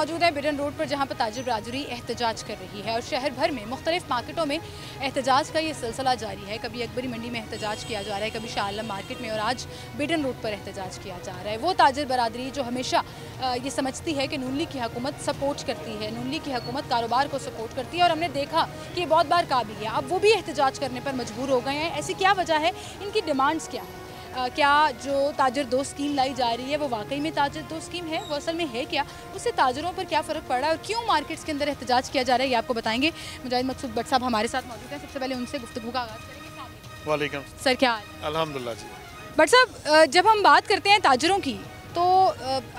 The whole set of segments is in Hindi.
मौजूद हैं बिडन रोड पर, जहां पर ताजिर बरादरी एहतजाज कर रही है और शहर भर में मुख्तलिफ मार्केटों में एहतजाज का ये सिलसिला जारी है। कभी अकबरी मंडी में एहतजाज किया जा रहा है, कभी शाह आलम मार्केट में, और आज बिडन रोड पर एहतजाज किया जा रहा है। वो ताजिर बरादरी जो हमेशा ये समझती है कि नून लीग की हुकूमत सपोर्ट करती है, नून लीग की हुकूमत कारोबार को सपोर्ट करती है, और हमने देखा कि ये बहुत बार काबिल है। अब वो भी एहतजाज करने पर मजबूर हो गए हैं। ऐसी क्या वजह है, इनकी डिमांड्स क्या है? क्या जो ताजिर दो स्कीम लाई जा रही है वो वाकई में ताजिर दो स्कीम है, वो असल में है क्या, उससे ताजिरों पर क्या फ़र्क पड़ रहा है और क्यों मार्केट्स के अंदर एहतजाज किया जा रहा है, ये आपको बताएंगे। मुजाहिद मकसूद भट्ट साहब हमारे साथ मौजूद हैं। सबसे पहले उनसे गुफ्तगू का आगाज़ करेंगे। वालेकुम सर, क्या हाल? अल्हम्दुलिल्लाह जी। भट्ट साहब, जब हम बात करते हैं ताजिरों की तो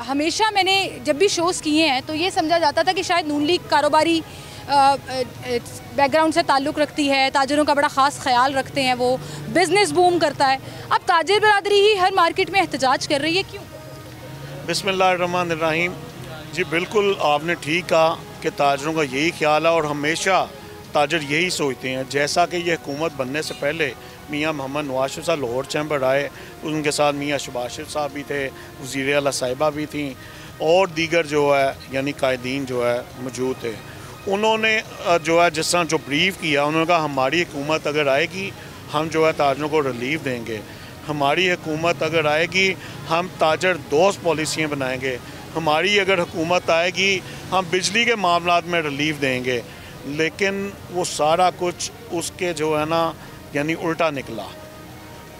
हमेशा मैंने जब भी शोज़ किए हैं तो ये समझा जाता था कि शायद नून लीग कारोबारी बैकग्राउंड से ताल्लुक़ रखती है, ताजिरों का बड़ा ख़ास ख्याल रखते हैं, वो बिज़नेस बूम करता है। अब ताजिर बरादरी ही हर मार्केट में एहतजाज कर रही है, क्यों? बिस्मिल्लाहिर्रहमानिर्रहीम जी, बिल्कुल आपने ठीक कहा कि ताजिरों का यही ख्याल है और हमेशा ताजिर यही सोचते हैं। जैसा कि ये हुकूमत बनने से पहले मियाँ मोहम्मद नवाज शरीफ साहब लाहौर चैम्बर आए, उनके साथ मियाँ शहबाज शरीफ साहब भी थे, वज़ीर आला साहिबा भी थी, और दीगर जो है यानी कायदीन जो है मौजूद थे। उन्होंने जो है जिस तरह जो ब्रीफ किया, उन्होंने कहा हमारी हुकूमत अगर आएगी हम जो है ताजिरों को रिलीफ देंगे, हमारी हुकूमत अगर आएगी हम ताजर दोस्त पॉलिसियाँ बनाएंगे, हमारी अगर हुकूमत आएगी हम बिजली के मामलात में रिलीफ देंगे। लेकिन वो सारा कुछ उसके जो है ना यानी उल्टा निकला।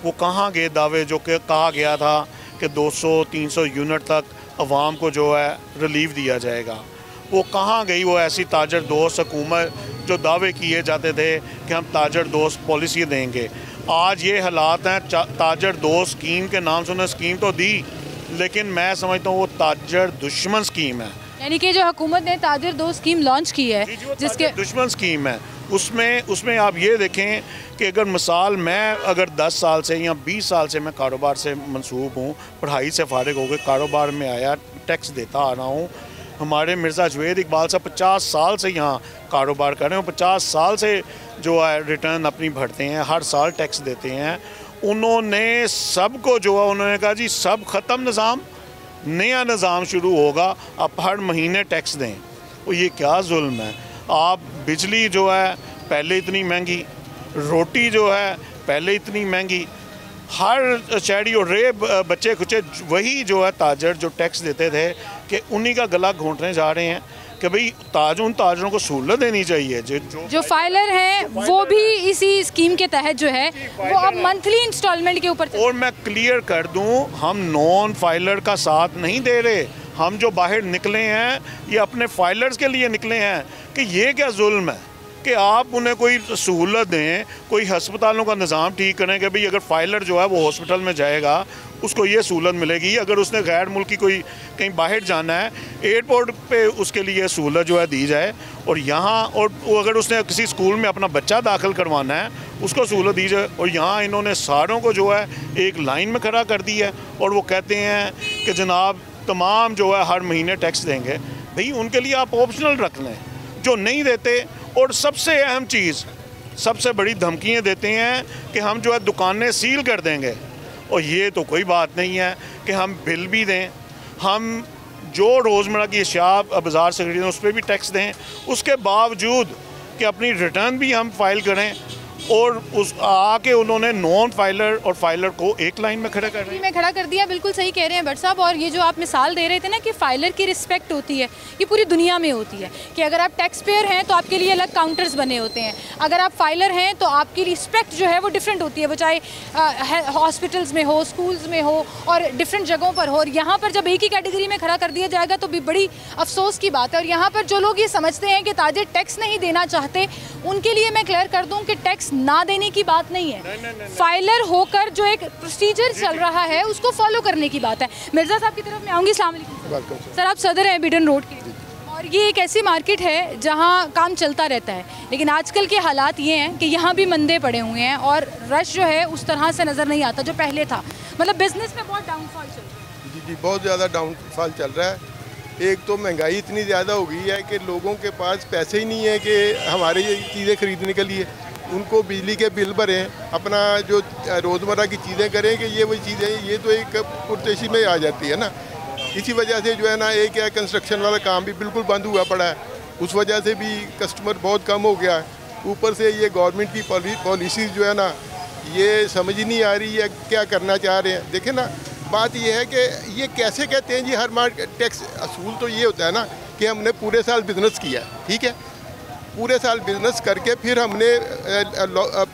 वो कहाँ गए दावे जो कि कहा गया था कि 200-300 यूनिट तक अवाम को जो है रिलीफ दिया जाएगा, वो कहाँ गई वो ऐसी ताजर दोस्त हुकूमत जो दावे किए जाते थे कि हम ताजर दोस्त पॉलिसी देंगे। आज ये हालात हैं, ताजर दोस्त स्कीम के नाम से उन्होंने स्कीम तो दी, लेकिन मैं समझता हूँ वो ताजर दुश्मन स्कीम है। यानी कि जो हुकूमत ने ताजिर दो स्कीम लॉन्च की है, जिसके दुश्मन स्कीम है, उसमें आप ये देखें कि अगर मिसाल मैं अगर 10 साल से या 20 साल से मैं कारोबार से मंसूब हूँ, पढ़ाई से फारिग हो गए, कारोबार में आया, टैक्स देता आ रहा हूँ। हमारे मिर्ज़ा जुवैद इकबाल साहब 50 साल से यहाँ कारोबार कर रहे हैं, 50 साल से जो है रिटर्न अपनी भरते हैं, हर साल टैक्स देते हैं। उन्होंने सबको जो है उन्होंने कहा जी सब ख़त्म निज़ाम, नया निज़ाम शुरू होगा, आप हर महीने टैक्स दें। और ये क्या जुल्म है। आप बिजली जो है पहले इतनी महंगी, रोटी जो है पहले इतनी महंगी, हर शहरी और रेब बच्चे खुचे वही जो है ताजर जो टैक्स देते थे कि उन्हीं का गला घोंटने जा रहे हैं कि भाई उन ताजरों को सहूलत देनी चाहिए। जो फाइलर हैं वो भी इसी स्कीम के तहत जो है वो अब मंथली इंस्टॉलमेंट के ऊपर। और मैं क्लियर कर दूं, हम नॉन फाइलर का साथ नहीं दे रहे। हम जो बाहर निकले हैं ये अपने फाइलर्स के लिए निकले हैं कि ये क्या जुल्म है कि आप उन्हें कोई सहूलत दें, कोई हस्पतालों का निज़ाम ठीक करें कि भाई अगर फाइलर जो है वो हॉस्पिटल में जाएगा उसको ये सहूलत मिलेगी। अगर उसने गैर मुल्की कोई कहीं बाहर जाना है एयरपोर्ट पे उसके लिए सहूलत जो है दी जाए, और यहाँ और अगर उसने किसी स्कूल में अपना बच्चा दाखिल करवाना है उसको सहूलत दी जाए। और यहाँ इन्होंने सारों को जो है एक लाइन में खड़ा कर दी है और वो कहते हैं कि जनाब तमाम जो है हर महीने टैक्स देंगे। भाई उनके लिए आप ऑप्शनल रख लें, जो नहीं देते। और सबसे अहम चीज़, सबसे बड़ी धमकियाँ देते हैं कि हम जो है दुकानें सील कर देंगे, और ये तो कोई बात नहीं है कि हम बिल भी दें, हम जो रोज़मर्रा की अशिया बाज़ार से खरीदें उस पर भी टैक्स दें, उसके बावजूद कि अपनी रिटर्न भी हम फाइल करें। और उस आके उन्होंने नॉन फाइलर और फाइलर को एक लाइन में खड़ा कर दिया। बिल्कुल सही कह रहे हैं भट्ट साहब। और ये जो आप मिसाल दे रहे थे ना कि फाइलर की रिस्पेक्ट होती है, ये पूरी दुनिया में होती है कि अगर आप टैक्स पेयर हैं तो आपके लिए अलग काउंटर्स बने होते हैं, अगर आप फाइलर हैं तो आपकी रिस्पेक्ट जो है वो डिफरेंट होती है, वो चाहे हॉस्पिटल्स में हो, स्कूल्स में हो और डिफरेंट जगहों पर हो। और यहाँ पर जब एक ही कैटेगरी में खड़ा कर दिया जाएगा तो भी बड़ी अफसोस की बात है। और यहाँ पर जो लोग ये समझते हैं कि ताजिर टैक्स नहीं देना चाहते, उनके लिए मैं क्लियर कर दूँ कि टैक्स ना देने की बात नहीं है, फाइलर होकर जो एक प्रोसीजर चल रहा है उसको फॉलो करने की बात है। मिर्ज़ा साहब की तरफ मैं आऊँगी। अस्सलाम वालेकुम सर, आप सदर हैं बिडन रोड के, और ये एक ऐसी मार्केट है जहाँ काम चलता रहता है, लेकिन आजकल के हालात ये हैं कि यहाँ भी मंदे पड़े हुए हैं और रश जो है उस तरह से नज़र नहीं आता जो पहले था। मतलब बिजनेस में बहुत डाउनफॉल चल रहा है। जी, बहुत ज़्यादा डाउनफॉल चल रहा है। एक तो महंगाई इतनी ज़्यादा हो गई है कि लोगों के पास पैसे ही नहीं है कि हमारे ये चीज़ें ख़रीदने के लिए, उनको बिजली के बिल भरें, अपना जो रोज़मर्रा की चीज़ें करें कि ये वही चीज़ें, ये तो एक पुरतेशी में आ जाती है ना। इसी वजह से जो है ना एक है कंस्ट्रक्शन वाला काम भी बिल्कुल बंद हुआ पड़ा है, उस वजह से भी कस्टमर बहुत कम हो गया है। ऊपर से ये गवर्नमेंट की पॉलिसीज़ जो है ना ये समझ ही नहीं आ रही है क्या करना चाह रहे हैं। देखें ना, बात ये है कि ये कैसे कहते हैं जी हर मार्क टैक्स असूल तो ये होता है ना कि हमने पूरे साल बिज़नेस किया, ठीक है, पूरे साल बिज़नेस करके फिर हमने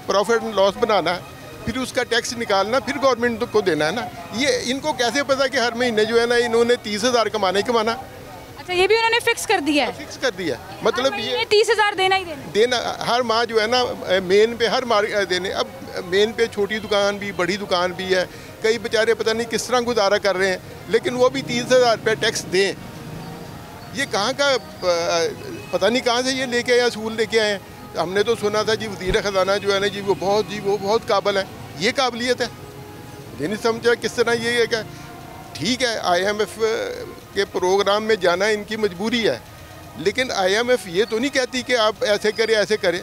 प्रॉफिट एंड लॉस बनाना है, फिर उसका टैक्स निकालना, फिर गवर्नमेंट को देना है ना। ये इनको कैसे पता कि हर महीने जो है ना इन्होंने 30,000 कमाना। अच्छा, ये भी उन्होंने फिक्स कर दिया है? फिक्स कर दिया, मतलब ये 30,000 देना ही देना हर माह जो है ना मेन पे हर माह देने। अब मेन पे छोटी दुकान भी बड़ी दुकान भी है, कई बेचारे पता नहीं किस तरह गुजारा कर रहे हैं, लेकिन वो भी 30,000 रुपये टैक्स दें। ये कहाँ का पता नहीं कहाँ से ये लेके आए, असूल लेके आए हैं। हमने तो सुना था जी वज़ीर ख़जाना जो है ना जी वो बहुत काबिल है, ये काबिलियत है। ये नहीं समझा किस तरह ये क्या। ठीक है, IMF के प्रोग्राम में जाना इनकी मजबूरी है, लेकिन IMF ये तो नहीं कहती कि आप ऐसे करें ऐसे करें।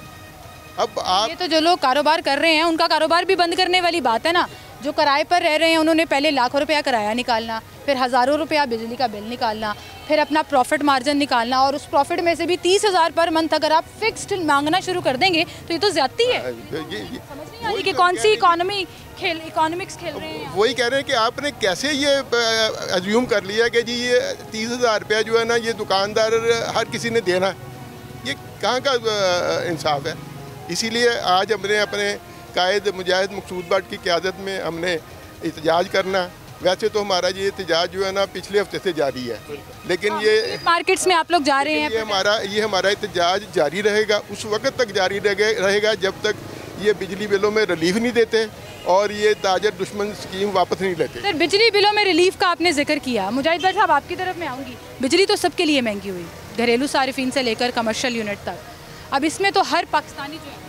अब आप ये तो जो लोग कारोबार कर रहे हैं उनका कारोबार भी बंद करने वाली बात है ना। जो किराए पर रह रहे हैं उन्होंने पहले लाखों रुपया किराया निकालना, फिर हज़ारों रुपया बिजली का बिल निकालना, फिर अपना प्रॉफिट मार्जिन निकालना, और उस प्रॉफिट में से भी 30,000 पर मंथ अगर आप फिक्स्ड मांगना शुरू कर देंगे तो ये तो ज्यादती है। समझ नहीं आ रही कि कौन सी इकोनॉमिक्स खेल रहे हैं। वही कह रहे हैं कि आपने कैसे ये अज्यूम कर लिया कि जी ये 30,000 रुपया जो है ना ये दुकानदार हर किसी ने देना है। ये कहाँ का इंसाफ है। इसीलिए आज हमने अपने कायद मुजाहिद मकसूद भट्ट की क़यादत में हमने एहतजाज करना। वैसे तो हमारा ये एहतजाज जो है ना पिछले हफ्ते से जारी है, लेकिन ये मार्केट्स में आप लोग जा रहे हैं। ये हमारा एहतजाज जारी रहेगा, उस वक्त तक जारी रहेगा जब तक ये बिजली बिलों में रिलीफ नहीं देते और ये ताजर दुश्मन स्कीम वापस नहीं लेते। सर, बिजली बिलों में रिलीफ का आपने जिक्र किया, मुजाहिद भट्ट साहब आपकी तरफ में आऊँगी। बिजली तो सबके लिए महंगी हुई, घरेलू सारिफीन से लेकर कमर्शियल यूनिट तक। अब इसमें तो हर पाकिस्तानी जो है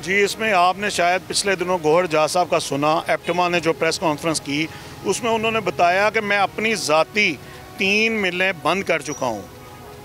जी, इसमें आपने शायद पिछले दिनों गौहर जहाँ साहब का सुना, एप्टमा ने जो प्रेस कॉन्फ्रेंस की उसमें उन्होंने बताया कि मैं अपनी ज़ाती 3 मिलें बंद कर चुका हूँ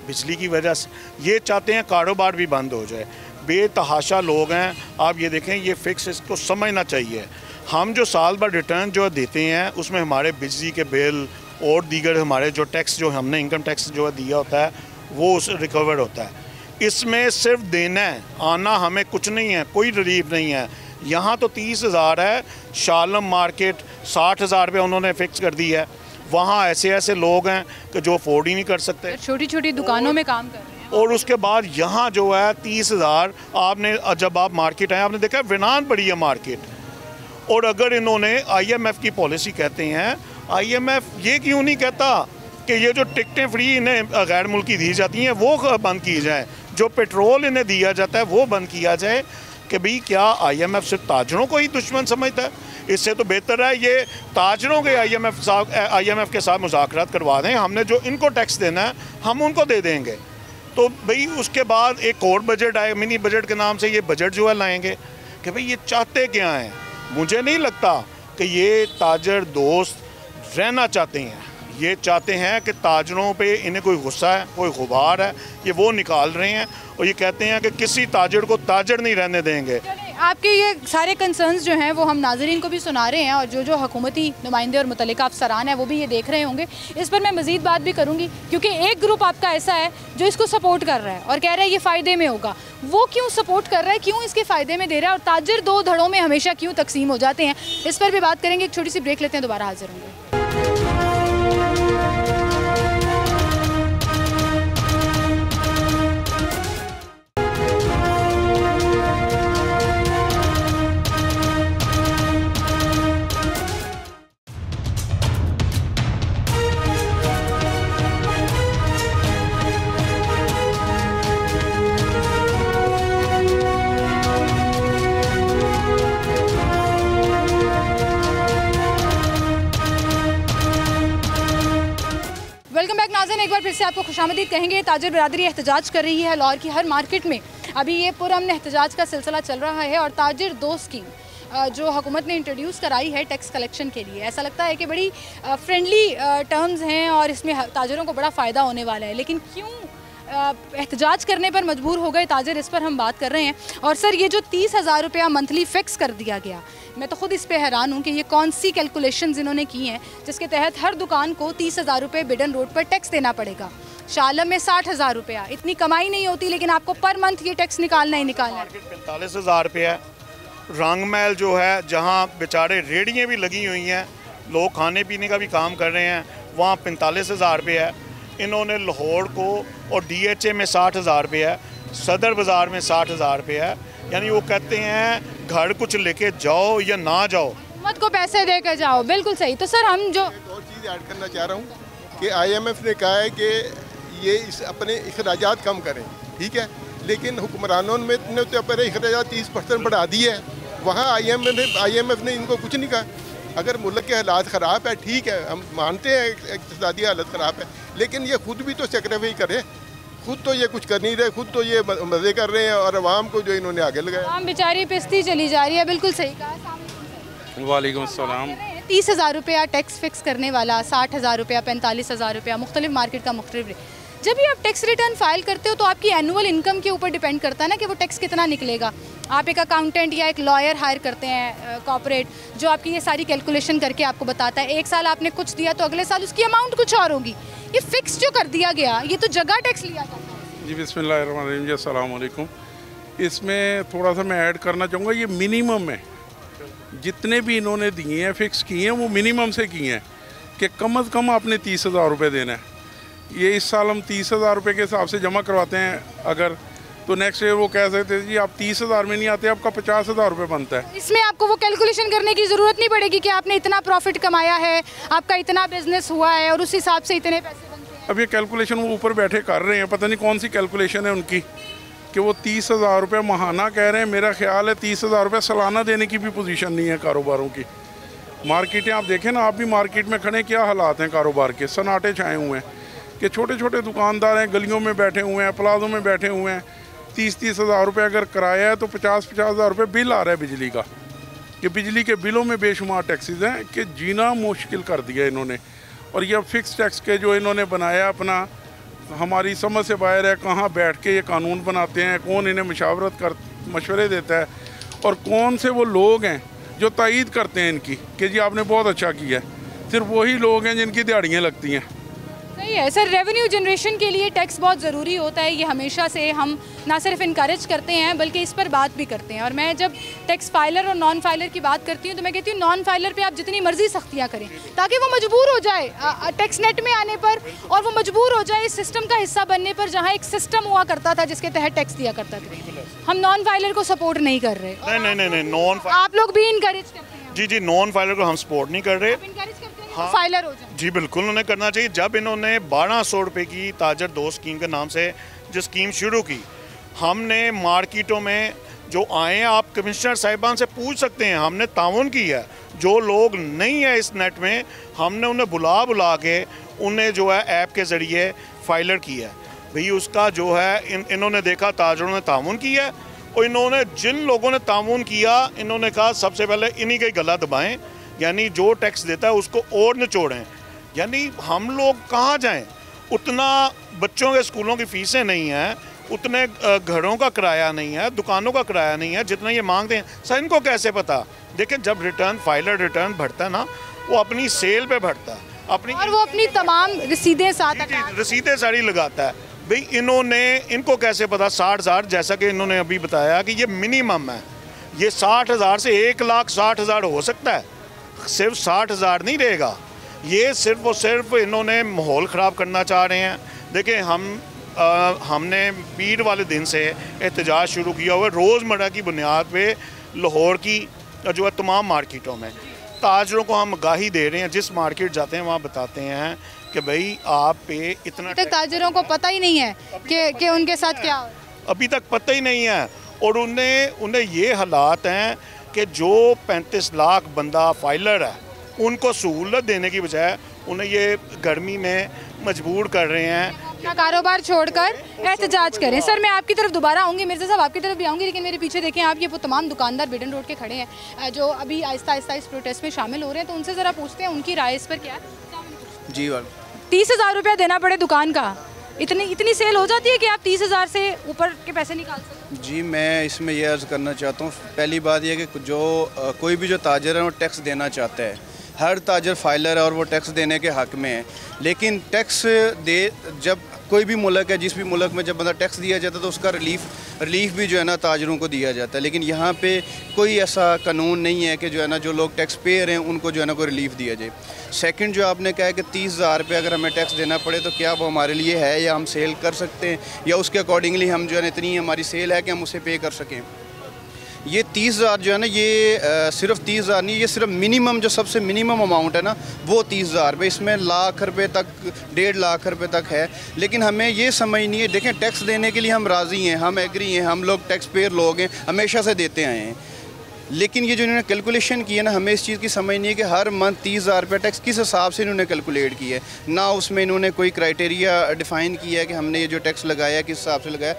बिजली की वजह से। ये चाहते हैं कारोबार भी बंद हो जाए। बेतहाशा लोग हैं। आप ये देखें, ये फिक्स इसको समझना चाहिए। हम जो साल भर रिटर्न जो देते हैं उसमें हमारे बिजली के बिल और दीगर हमारे जो टैक्स जो हमने इनकम टैक्स जो दिया होता है वो उस रिकवर होता है। इसमें सिर्फ देना है, आना हमें कुछ नहीं है, कोई रिलीफ नहीं है। यहाँ तो 30,000 है, शालम मार्केट 60,000 रुपये उन्होंने फिक्स कर दी है। वहाँ ऐसे लोग हैं कि जो अफोर्ड ही नहीं कर सकते, छोटी छोटी दुकानों में काम कर रहे हैं। और उसके बाद यहाँ जो है 30,000, आपने जब आप मार्केट आए आपने देखा वीरान पड़ी है मार्केट। और अगर इन्होंने IMF की पॉलिसी कहते हैं, IMF ये क्यों नहीं कहता कि ये जो टिकटें फ्री इन्हें गैर मुल्की दी जाती हैं वो बंद की जाए, जो पेट्रोल इन्हें दिया जाता है वो बंद किया जाए। कि भाई क्या IMF सिर्फ ताजरों को ही दुश्मन समझता है? इससे तो बेहतर है ये ताजरों के IMF के साथ मुज़ाकरात करवा दें। हमने जो इनको टैक्स देना है हम उनको दे देंगे। तो भाई उसके बाद एक और बजट आए, मिनी बजट के नाम से ये बजट जो है लाएंगे कि भाई ये चाहते क्या हैं। मुझे नहीं लगता कि ये ताजर दोस्त रहना चाहते हैं। ये चाहते हैं कि ताजरों पे इन्हें कोई गुस्सा है, कोई गुबार है, ये वो निकाल रहे हैं और ये कहते हैं कि किसी ताजर को ताजर नहीं रहने देंगे। आपके ये सारे कंसर्न्स जो हैं वो हम नाजरीन को भी सुना रहे हैं और जो हुकूमती नुमाइंदे और मुतल्लिका अफसरान हैं वो भी ये देख रहे होंगे। इस पर मैं मज़ीद बात भी करूँगी, क्योंकि एक ग्रुप आपका ऐसा है जो इसको सपोर्ट कर रहा है और कह रहा है ये फ़ायदे में होगा। वो क्यों सपोर्ट कर रहा है, क्यों इसके फ़ायदे में दे रहा है, और ताजर 2 धड़ों में हमेशा क्यों तकसीम हो जाते हैं, इस पर भी बात करेंगे। एक छोटी सी ब्रेक लेते हैं, दोबारा हाजिर होंगे। वेलकम बैक नाज़रीन, एक बार फिर से आपको खुशामदीद कहेंगे। ताजर बरादरी एहतजाज कर रही है लाहौर की हर मार्केट में। अभी ये पुरअमन एहतजाज का सिलसिला चल रहा है और ताजर 2 स्कीम जो हुकूमत ने इंट्रोड्यूस कराई है टैक्स कलेक्शन के लिए, ऐसा लगता है कि बड़ी फ्रेंडली टर्म्स हैं और इसमें ताजरों को बड़ा फ़ायदा होने वाला है। लेकिन क्यों एहतजाज करने पर मजबूर हो गए ताजर, इस पर हम बात कर रहे हैं। और सर ये जो 30,000 रुपया मंथली फ़िक्स कर दिया गया, मैं तो ख़ुद इस पे हैरान हूँ कि ये कौन सी कैलकुलेशंस इन्होंने की हैं जिसके तहत हर दुकान को 30,000 रुपये बिडन रोड पर टैक्स देना पड़ेगा। शालम में 60,000 रुपया, इतनी कमाई नहीं होती लेकिन आपको पर मंथ ये टैक्स निकालना ही निकालना है। 45,000 रुपये है। रंग महल जो है, जहाँ बेचारे रेहड़ियाँ भी लगी हुई हैं, लोग खाने पीने का भी काम कर रहे हैं, वहाँ 45,000 रुपये है। इन्होंने लाहौर को और DHA में 60,000 रुपये है, सदर बाज़ार में 60,000 रुपये है। यानी वो कहते हैं घर कुछ लेके जाओ या ना जाओ, मत को पैसे दे कर जाओ। बिल्कुल सही। तो सर हम जो एक और चीज़ ऐड करना चाह रहा हूँ कि IMF ने कहा है कि ये अपने अखराजात कम करें, ठीक है, लेकिन हुक्मरानों ने तो अपने अखराजात 30% बढ़ा दिए है। वहाँ IMF ने इनको कुछ नहीं कहा। अगर मुल्क के हालात ख़राब है, ठीक है, हम मानते हैं इक़्तिसादी हालत ख़राब है, लेकिन ये खुद भी तो सेक्रीफाई करें। खुद तो ये कुछ कर नहीं रहे, खुद तो ये मज़े कर रहे हैं और आवाम को जो इन्होंने आगे लगाया, आम बेचारी पिसती चली जा रही है। बिल्कुल सही कहा। वालेकुम अस्सलाम। 30,000 रुपया टैक्स फिक्स करने वाला, 60,000 रुपया, 45,000 रुपया, मुख्तलिफ मार्केट का मुख्तलिफ रेट। जब भी आप टैक्स रिटर्न फाइल करते हो तो आपकी एनुअल इनकम के ऊपर डिपेंड करता है ना कि वो टैक्स कितना निकलेगा। आप एक अकाउंटेंट या एक लॉयर हायर करते हैं कॉर्पोरेट, जो आपकी ये सारी कैलकुलेशन करके आपको बताता है। एक साल आपने कुछ दिया तो अगले साल उसकी अमाउंट कुछ और होगी। ये फिक्स जो कर दिया गया, ये तो जगह टैक्स लिया जाता है। जी बिस्मिल्लाहिर्रहमानिर्रहीम, अस्सलाम वालेकुम। इसमें थोड़ा सा मैं ऐड करना चाहूँगा, ये मिनिमम है। जितने भी इन्होंने दिए हैं फिक्स किए हैं वो मिनिमम से किए हैं कि कम अज़ कम आपने 30,000 रुपये देना है। ये इस साल हम 30,000 रुपये के हिसाब से जमा करवाते हैं अगर, तो नेक्स्ट ईयर वो कह सकते हैं जी आप 30,000 में नहीं आते, आपका 50,000 रुपये बनता है। इसमें आपको वो कैलकुलेशन करने की ज़रूरत नहीं पड़ेगी कि आपने इतना प्रॉफिट कमाया है, आपका इतना बिजनेस हुआ है और उस हिसाब से इतने पैसे बनते हैं। अब ये कैलकुलेशन वो ऊपर बैठे कर रहे हैं, पता नहीं कौन सी कैलकुलेशन है उनकी कि वो 30,000 रुपये महाना कह रहे हैं। मेरा ख्याल है 30,000 रुपये सालाना देने की भी पोजीशन नहीं है कारोबारों की। मार्केटें आप देखें ना, आप भी मार्केट में खड़े, क्या हालात हैं कारोबार के, सन्नाटे छाए हुए हैं कि छोटे छोटे दुकानदार हैं, गलियों में बैठे हुए हैं, प्लाजों में बैठे हुए हैं। 30,000 रुपये अगर किराया है तो 50,000 रुपये बिल आ रहा है बिजली का, कि बिजली के बिलों में बेशुमार टैक्सेस हैं कि जीना मुश्किल कर दिया इन्होंने। और यह फ़िक्स टैक्स के जो इन्होंने बनाया अपना, हमारी समझ से बाहर है। कहाँ बैठ के ये कानून बनाते हैं, कौन इन्हें मशवरे देता है और कौन से वो लोग हैं जो तायीद करते हैं इनकी कि जी आपने बहुत अच्छा किया है। सिर्फ वही लोग हैं जिनकी दिहाड़ियाँ लगती हैं। सही है सर। रेवेन्यू जनरेशन के लिए टैक्स बहुत ज़रूरी होता है, ये हमेशा से हम ना सिर्फ इनकरेज करते हैं बल्कि इस पर बात भी करते हैं। और मैं जब टैक्स फाइलर और नॉन फाइलर की बात करती हूँ तो मैं कहती हूँ नॉन फाइलर पे आप जितनी मर्जी सख्तियाँ करें ताकि वो मजबूर हो जाए टैक्स नेट में आने पर, और वो मजबूर हो जाए इस सिस्टम का हिस्सा बनने पर जहाँ एक सिस्टम हुआ करता था जिसके तहत टैक्स दिया करता था। हम नॉन फाइलर को सपोर्ट नहीं कर रहे। नहीं, नॉन आप लोग भी इनकरेज करते हैं? जी, नॉन फाइलर को हम सपोर्ट नहीं कर रहे। इनकरेज करते हैं हाँ। फाइलर हो जाए। जी बिल्कुल, उन्हें करना चाहिए। जब इन्होंने 1200 रुपये की ताजर दो स्कीम के नाम से जो स्कीम शुरू की, हमने मार्केटों में जो आए हैं, आप कमिश्नर साहिबान से पूछ सकते हैं, हमने ताउन किया है। जो लोग नहीं है इस नेट में, हमने उन्हें बुला के उन्हें जो है ऐप के ज़रिए फाइलर किया है। भाई उसका जो है इन्होंने देखा ताजरों ने ताउन किया है, और इन्होंने जिन लोगों ने ताउन किया, इन्होंने कहा सबसे पहले इन्हीं का गला दबाएँ, यानी जो टैक्स देता है उसको और निचोड़ें। यानी हम लोग कहाँ जाएं? उतना बच्चों के स्कूलों की फ़ीसें नहीं हैं, उतने घरों का किराया नहीं है, दुकानों का किराया नहीं है जितना ये मांगते हैं। सर इनको कैसे पता? देखिए जब रिटर्न फाइलर रिटर्न भरता है ना, वो अपनी सेल पे भरता है अपनी, और वो अपनी तमाम रसीदें साथ रसीदें सारी लगाता है। भाई इनको कैसे पता 60,000, जैसा कि इन्होंने अभी बताया कि ये मिनिमम है, ये 60,000 से 1,60,000 हो सकता है, सिर्फ 60,000 नहीं रहेगा। ये सिर्फ और सिर्फ इन्होंने माहौल ख़राब करना चाह रहे हैं। देखिए हमने पीर वाले दिन से एहतजाज शुरू किया हुआ है, रोज़मर्रा की बुनियाद पे लाहौर की जो है तमाम मार्केटों में ताजरों को हम आगाही दे रहे हैं। जिस मार्केट जाते हैं वहाँ बताते हैं कि भाई आप पे इतना तक ताजरों को पता ही नहीं है कि उनके साथ क्या हो, अभी तक पता ही नहीं है। और उन्हें ये हालात हैं कि जो 35 लाख बंदा फाइलर है उनको सहूलत देने की बजाय उन्हें ये गर्मी में मजबूर कर रहे हैं अपना कारोबार छोड़कर एहतजाज करें। सर मैं आपकी तरफ दोबारा आऊँगी, मिर्ज़ा साहब आपकी तरफ भी आऊँगी, लेकिन मेरे पीछे देखें आप, ये वो तमाम दुकानदार बिडन रोड के खड़े हैं जो अभी आहिस्ता आहिस्ता इस प्रोटेस्ट में शामिल हो रहे हैं, तो उनसे ज़रा पूछते हैं उनकी राय इस पर क्या है। जी वाल 30,000 रुपया देना पड़े दुकान का, इतनी सेल हो जाती है कि आप 30,000 से ऊपर के पैसे निकाल सकते हैं? जी, मैं इसमें यह अर्ज़ करना चाहता हूँ, पहली बात यह कि जो कोई भी जो ताजर है वो टैक्स देना चाहता है। हर ताजर फाइलर है और वो टैक्स देने के हक़ में है, लेकिन टैक्स जब कोई भी मुल्क है, जिस भी मुल्क में जब बंदा टैक्स दिया जाता है तो उसका रिलीफ भी जो है ना ताजरों को दिया जाता है। लेकिन यहाँ पे कोई ऐसा कानून नहीं है कि जो है ना जो लोग टैक्स पेयर हैं उनको जो है ना कोई रिलीफ दिया जाए। सेकंड, जो आपने कहा है कि 30,000 रुपये अगर हमें टैक्स देना पड़े तो क्या वो हमारे लिए है, या हम सेल कर सकते हैं, या उसके अकॉर्डिंगली हम जो है ना इतनी हमारी सेल है कि हम उसे पे कर सकें। ये 30,000 जो है ना, ये सिर्फ 30,000 नहीं, ये सिर्फ मिनिमम जो सबसे मिनिमम अमाउंट है ना वो 30,000 रुपये। इसमें लाख रुपए तक, 1.5 लाख रुपए तक है। लेकिन हमें ये समझ नहीं है, देखें टैक्स देने के लिए हम राज़ी हैं, हम एग्री हैं, हम लोग टैक्स पेयर लोग हैं, हमेशा से देते आए हैं। लेकिन ये जो इन्होंने कैलकुलेशन की है ना, हमें इस चीज़ की समझ नहीं है कि हर मंथ 30,000 रुपये टैक्स किस हिसाब से इन्होंने कैलकुलेट किया है। ना उसमें इन्होंने कोई क्राइटेरिया डिफ़ाइन किया है कि हमने ये जो टैक्स लगाया किस हिसाब से लगाया।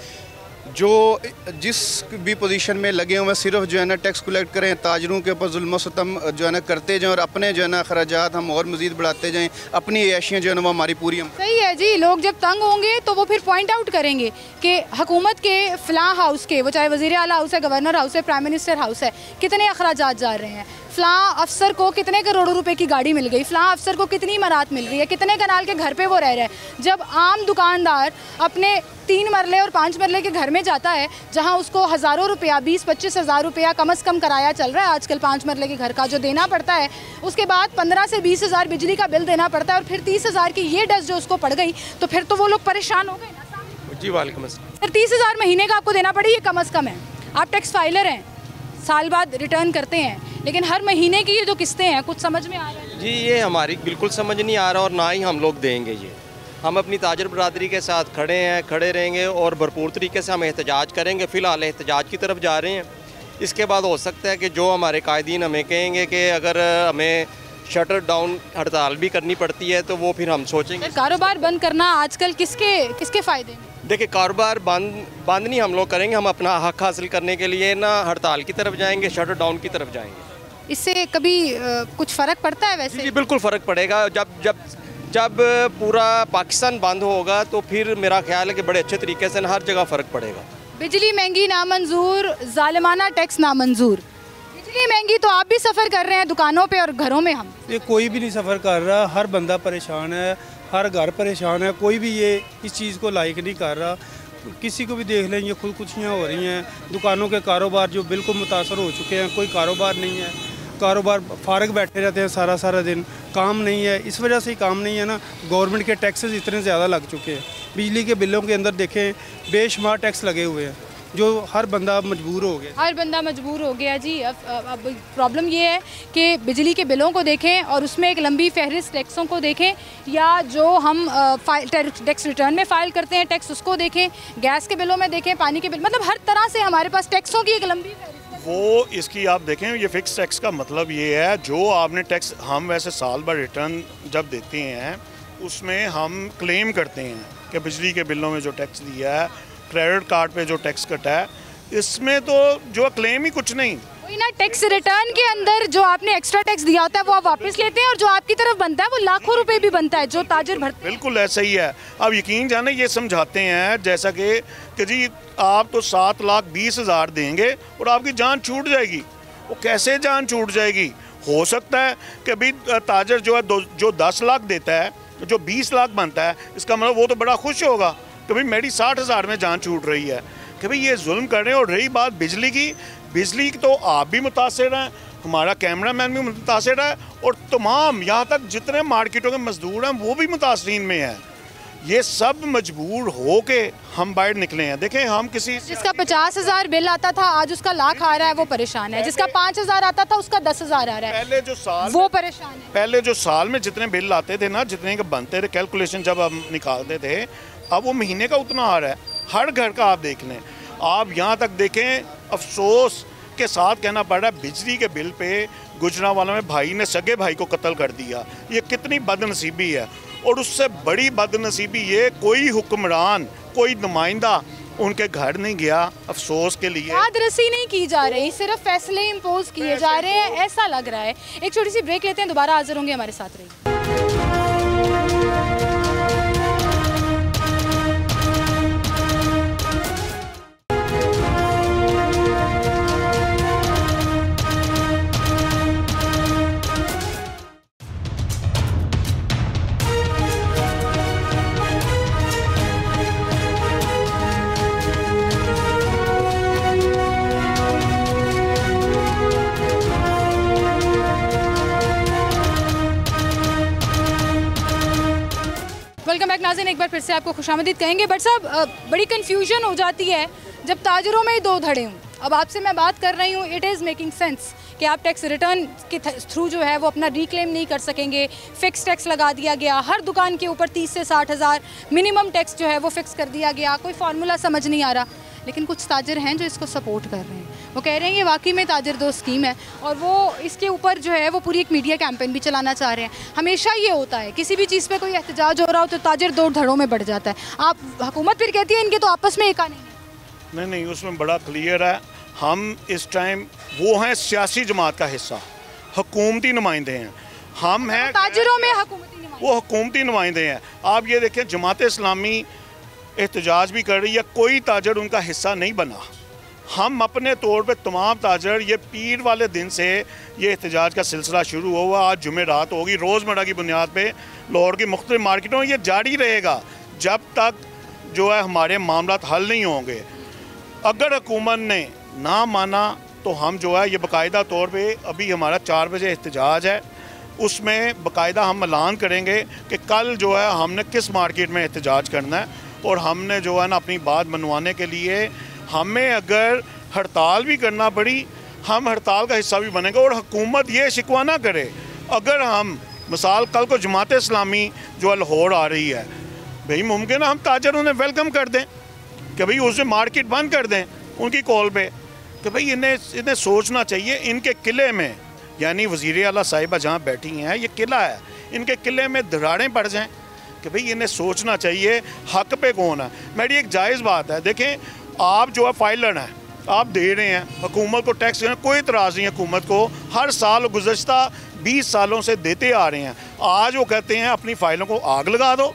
जो जिस भी पोजीशन में लगे हुए सिर्फ जो है ना टैक्स कलेक्ट करें, ताजरों के ऊपर जुल्म सितम जो है ना करते जाएं और अपने जो है ना खर्चात हम और मज़ीद बढ़ाते जाएं, अपनी ऐशियाँ जो है ना वो हमारी पूरी हम। सही है जी, लोग जब तंग होंगे तो वो फिर पॉइंट आउट करेंगे कि हुकूमत के फ़लाँ हाउस के, वो चाहे वज़ीर आला हाउस है, गवर्नर हाउस है, प्राइम मिनिस्टर हाउस है, कितने अखराजात जा रहे हैं, फ़लाँ अफसर को कितने करोड़ों रुपए की गाड़ी मिल गई, फ़लाँ अफसर को कितनी मरात मिल रही है, कितने कनाल के घर पे वो रह रहे हैं। जब आम दुकानदार अपने 3 मरले और 5 मरले के घर में जाता है, जहां उसको हज़ारों रुपया, 20-25 हज़ार रुपया कम से कम किराया चल रहा है आजकल 5 मरले के घर का जो देना पड़ता है, उसके बाद 15 से 20 हज़ार बिजली का बिल देना पड़ता है, और फिर 30,000 की ये डस्ट जो उसको पड़ गई, तो फिर तो वो लोग परेशान हो गए ना। जी वालेकुम अस्सलाम। फिर 30,000 महीने का आपको देना पड़े, ये कम अज़ कम है। आप टैक्स फाइलर हैं, साल बाद रिटर्न करते हैं, लेकिन हर महीने की ये जो किस्तें हैं, कुछ समझ में आ रहा है? जी, ये हमारी बिल्कुल समझ नहीं आ रहा और ना ही हम लोग देंगे। ये हम अपनी ताजर बरादरी के साथ खड़े हैं, खड़े रहेंगे और भरपूर तरीके से हम एहतजाज करेंगे। फ़िलहाल एहतजाज की तरफ जा रहे हैं। इसके बाद हो सकता है कि जो हमारे कायदीन हमें कहेंगे कि अगर हमें शटर डाउन हड़ताल भी करनी पड़ती है तो वो फिर हम सोचेंगे। कारोबार बंद करना आजकल किसके फ़ायदे में? देखिए, कारोबार बंद नहीं हम लोग करेंगे, हम अपना हक हासिल करने के लिए ना हड़ताल की तरफ जाएंगे, शटर डाउन की तरफ जाएंगे। इससे कभी कुछ फ़र्क पड़ता है? वैसे जी बिल्कुल फ़र्क पड़ेगा। जब पूरा पाकिस्तान बंद होगा तो फिर मेरा ख्याल है कि बड़े अच्छे तरीके से हर जगह फ़र्क पड़ेगा। बिजली महंगी नामंजूर, जालिमाना टैक्स नामंजूर। बिजली महंगी तो आप भी सफ़र कर रहे हैं दुकानों पे और घरों में। हम ये कोई भी नहीं सफ़र कर रहा, हर बंदा परेशान है, हर घर परेशान है, कोई भी ये इस चीज़ को लाइक नहीं कर रहा। किसी को भी देख लें, ये खुदकुशियाँ हो रही हैं, दुकानों के कारोबार जो बिल्कुल मुतासर हो चुके हैं, कोई कारोबार नहीं है, कारोबार फारग बैठे रहते हैं सारा दिन, काम नहीं है। इस वजह से ही काम नहीं है ना, गवर्नमेंट के टैक्सेस इतने ज़्यादा लग चुके हैं। बिजली के बिलों के अंदर देखें बेशुमार टैक्स लगे हुए हैं, जो हर बंदा मजबूर हो गया। हर बंदा मजबूर हो गया जी। अब प्रॉब्लम ये है कि बिजली के बिलों को देखें और उसमें एक लंबी फहरिस्त टैक्सों को देखें, या जो हम टैक्स रिटर्न में फ़ाइल करते हैं टैक्स उसको देखें, गैस के बिलों में देखें, पानी के बिल, मतलब हर तरह से हमारे पास टैक्सों की एक लंबी वो इसकी आप देखें। ये फ़िक्स टैक्स का मतलब ये है, जो आपने टैक्स, हम वैसे साल भर रिटर्न जब देते हैं उसमें हम क्लेम करते हैं कि बिजली के बिलों में जो टैक्स दिया है, क्रेडिट कार्ड पे जो टैक्स कटा है, इसमें तो जो क्लेम ही कुछ नहीं। वही ना, टैक्स रिटर्न के अंदर जो आपने एक्स्ट्रा टैक्स दिया होता है वो आप वापस लेते हैं, और जो आपकी तरफ बनता है वो लाखों रुपए भी बनता है जो ताजर भरते हैं। बिल्कुल ऐसा ही है। अब यकीन जाने ये समझाते हैं जैसा कि जी आप तो 7,20,000 देंगे और आपकी जान छूट जाएगी। वो कैसे जान छूट जाएगी? हो सकता है कि अभी ताजर जो है जो 10 लाख देता है, जो 20 लाख बनता है, इसका मतलब वो तो बड़ा खुश होगा कि भाई मेरी 60,000 में जान छूट रही है, कि भाई ये जुल्म कर रहे हैं। और रही बात बिजली की तो आप भी मुतासिर हैं, हमारा कैमरामैन भी मुतासिर है, और तमाम यहाँ तक जितने मार्केटों के मजदूर हैं वो भी मुतासरीन में हैं। ये सब मजबूर हो के हम बाहर निकले हैं। देखें, हम किसी जिसका 50,000 बिल आता था आज उसका लाख आ रहा है, वो परेशान है। जिसका 5,000 आता था उसका 10,000 आ रहा है, पहले जो साल वो परेशान है। पहले जो साल में जितने बिल आते थे ना, जितने के बनते थे, कैलकुलेशन जब हम निकालते थे, अब वो महीने का उतना आ रहा है। हर घर का आप देख लें। आप यहाँ तक देखें, अफसोस के साथ कहना पड़ रहा है, बिजली के बिल पे गुजरांवाला में भाई ने सगे भाई को कत्ल कर दिया। ये कितनी बदनसीबी है। और उससे बड़ी बदनसीबी ये, कोई हुक्मरान, कोई नुमाइंदा उनके घर नहीं गया अफसोस के लिए। याद रसी नहीं की जा रही, सिर्फ फैसले इम्पोज किए जा रहे हैं, ऐसा लग रहा है। एक छोटी सी ब्रेक लेते हैं, दोबारा हाजिर होंगे, हमारे साथ रहिए। वेलकम बैक नाज़रीन, एक बार फिर से आपको खुशामदीद कहेंगे। बट साहब बड़ी कन्फ्यूजन हो जाती है जब ताजरों में ही दो धड़े हों। अब आपसे मैं बात कर रही हूँ, इट इज़ मेकिंग सेंस कि आप टैक्स रिटर्न के थ्रू जो है वो अपना रिक्लेम नहीं कर सकेंगे। फ़िक्स टैक्स लगा दिया गया, हर दुकान के ऊपर 30 से 60 हज़ार मिनिमम टैक्स जो है वो फ़िक्स कर दिया गया। कोई फार्मूला समझ नहीं आ रहा, लेकिन कुछ ताजर हैं जो इसको सपोर्ट कर रहे हैं। वो कह रहे हैं ये वाकई में ताजर दो स्कीम है और वो इसके ऊपर जो है वो पूरी एक मीडिया कैंपेन भी चलाना चाह रहे हैं। हमेशा ये होता है, किसी भी चीज़ पे कोई एहतजाज हो रहा हो तो ताजर दो धड़ों में बढ़ जाता है। आप हुकूमत फिर कहती है इनके तो आपस में एका नहीं, उसमें बड़ा क्लियर है। हम इस टाइम वो हैं सियासी जमात का हिस्सा, हुकूमती नुमाइंदे हैं। हम हैं ताजरों में वो हुकूमती नुमाइंदे हैं। आप ये देखें, जमात इस्लामी एहतजाज भी कर रही है, कोई ताजर उनका हिस्सा नहीं बना। हम अपने तौर पे तमाम ताजर, ये पीर वाले दिन से ये एहतजाज का सिलसिला शुरू हुआ, आज जुमेरात होगी, रोज़मर्रा की बुनियाद पे लाहौर की मुख्तलिफ मार्केटों में ये जारी रहेगा जब तक जो है हमारे मामला हल नहीं होंगे। अगर हुकूमत ने ना माना तो हम जो है ये बाकायदा तौर पे, अभी हमारा 4 बजे एहतजाज है, उसमें बाकायदा हम ऐलान करेंगे कि कल जो है हमने किस मार्केट में एहतजाज करना है। और हमने जो है ना अपनी बात मनवाने के लिए हमें अगर हड़ताल भी करना पड़ी, हम हड़ताल का हिस्सा भी बनेंगे। और हुकूमत ये शिकवा ना करे, अगर हम मिसाल कल को जमात इस्लामी जो है लाहौर आ रही है, भाई मुमकिन है हम ताजर उन्हें वेलकम कर दें कि भाई उसे मार्केट बंद कर दें उनकी कॉल पे, कि भाई इन्हें सोचना चाहिए। इनके किले में, यानी वज़ीर आला साहिबा जहाँ बैठी हैं, ये किला है, इनके किले में दरारें पड़ जाएं कि भाई इन्हें सोचना चाहिए हक पे कौन है। मेरी एक जायज़ बात है, देखें आप जो है फाइलर हैं, आप दे रहे हैं हुकूमत को टैक्स, कोई इतराज़ नहीं है हुकूमत को, हर साल गुज़श्ता 20 सालों से देते आ रहे हैं। आज वो कहते हैं अपनी फाइलों को आग लगा दो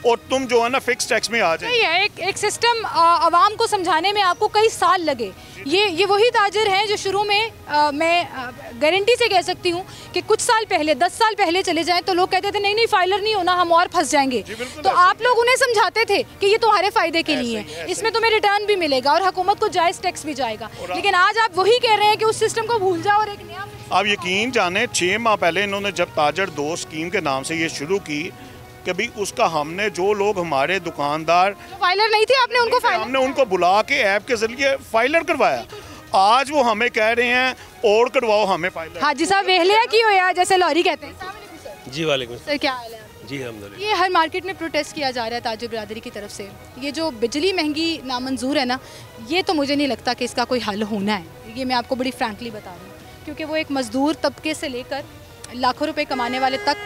और तुम जो है ना फिक्स टैक्स में आ जाए। एक सिस्टम आवाम को समझाने में आपको कई साल लगे। ये वही ताजर हैं जो शुरू में मैं गारंटी से कह सकती हूँ कि कुछ साल पहले, 10 साल पहले चले जाएं तो लोग कहते थे नहीं फाइलर नहीं होना, हम और फंस जाएंगे। तो आप लोग उन्हें समझाते थे कि ये तुम्हारे फ़ायदे के लिए है, इसमें तुम्हें रिटर्न भी मिलेगा और हुकूमत को जायज़ टैक्स भी जाएगा। लेकिन आज आप वही कह रहे हैं कि उस सिस्टम को भूल जाओ और एक नया। आप यकीन जाने 6 माह पहले इन्होंने जब ताजर 2 स्कीम के नाम से ये शुरू की कि भाई उसका हमने जो लोग हमारे दुकानदार फाइलर नहीं थे, हमने उनको बुला के ऐप के जरिए फाइलर करवाया। आज वो हमें कह रहे हैं और करवाओ हमें फाइलर। हाजी साहब वेहलिया की हो यार, जैसे लॉरी कहते हैं। जी वालेकुम सर, क्या हाल है? जी अल्हम्दुलिल्लाह। ये हर मार्केट में प्रोटेस्ट किया जा रहा है ताजर बिरादरी की तरफ से। ये जो बिजली महंगी नामंजूर है ना, ये तो मुझे नहीं लगता कि इसका कोई हल होना है। ये मैं आपको बड़ी फ्रैंकली बता रही हूँ, क्योंकि वो एक मजदूर तबके से लेकर लाखों रुपए कमाने वाले तक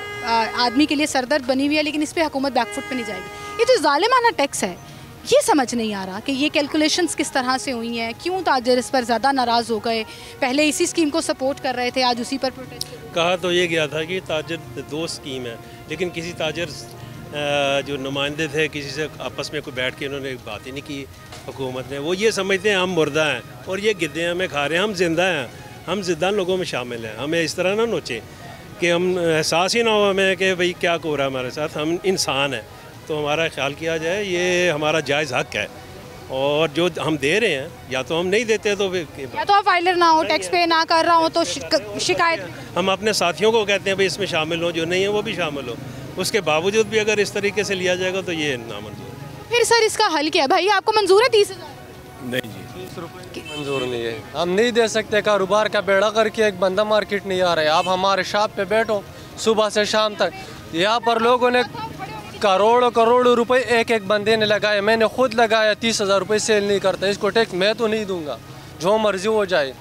आदमी के लिए सरदर्द बनी हुई है, लेकिन इस पर हुकूमत बैकफुट पे नहीं जाएगी। ये जो जालिमाना टैक्स है, ये समझ नहीं आ रहा कि ये कैलकुलेशंस किस तरह से हुई हैं, क्यों ताजर इस पर ज़्यादा नाराज़ हो गए। पहले इसी स्कीम को सपोर्ट कर रहे थे, आज उसी पर प्रोटेस्ट। कहा तो ये गया था कि ताजर 2 स्कीम है, लेकिन किसी ताजर जो नुमाइंदे थे किसी से आपस में कोई बैठ के उन्होंने बात ही नहीं की हुकूमत ने। वो ये समझते हैं हम मुर्दा हैं और ये गिद्दे हमें खा रहे हैं, हम जिंदा हैं, हम जिद्दा लोगों में शामिल हैं। हमें इस तरह ना नोचें कि हम एहसास ही ना हो हमें कि भाई क्या हो रहा है हमारे साथ, हम इंसान हैं। तो हमारा ख्याल किया जाए, ये हमारा जायज़ हक है और जो हम दे रहे हैं, या तो हम नहीं देते तो या तो आप फाइलर ना हो, टैक्स पे ना कर रहा हो तो शिकायत। हम अपने साथियों को कहते हैं भाई इसमें शामिल हो, जो नहीं है वो भी शामिल हो। उसके बावजूद भी अगर इस तरीके से लिया जाएगा तो ये नामंजूर है। फिर सर इसका हल क्या है? भाई आपको मंजूर है 30,000? नहीं जी, 30 रुपये मंजूर नहीं है, हम नहीं दे सकते। कारोबार का बेड़ा करके एक बंदा मार्केट नहीं आ रहा है। आप हमारे शॉप पे बैठो सुबह से शाम तक, यहाँ पर लोगों ने करोड़ों रुपए एक बंदे ने लगाए। मैंने खुद लगाया, 30,000 रुपये सेल नहीं करता, इसको टैक्स मैं तो नहीं दूंगा, जो मर्जी हो जाए।